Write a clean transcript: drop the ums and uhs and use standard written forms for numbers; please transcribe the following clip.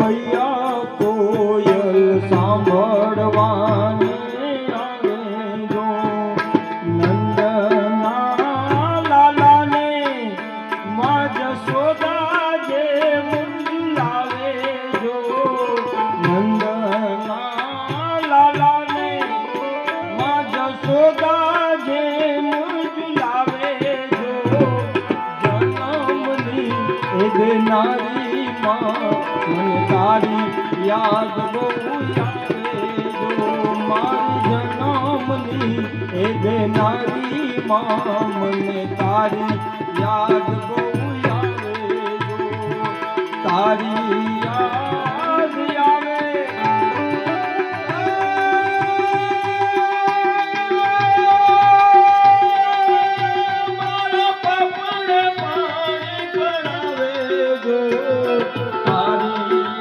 ભૈયા કોયલ સાંભળવાને આવે જો નંદના લાલાને માં જશોદા જે મુંજલાવે જો નંદના લાલાને માં જશોદા જે મુંજલાવે જો જન્મની એ દેનારી માં મને તારી યાદ બહુ આવે જો મારી જન્મની એ દેનારી માં મને તારી યાદ બહુ આવે જો તારી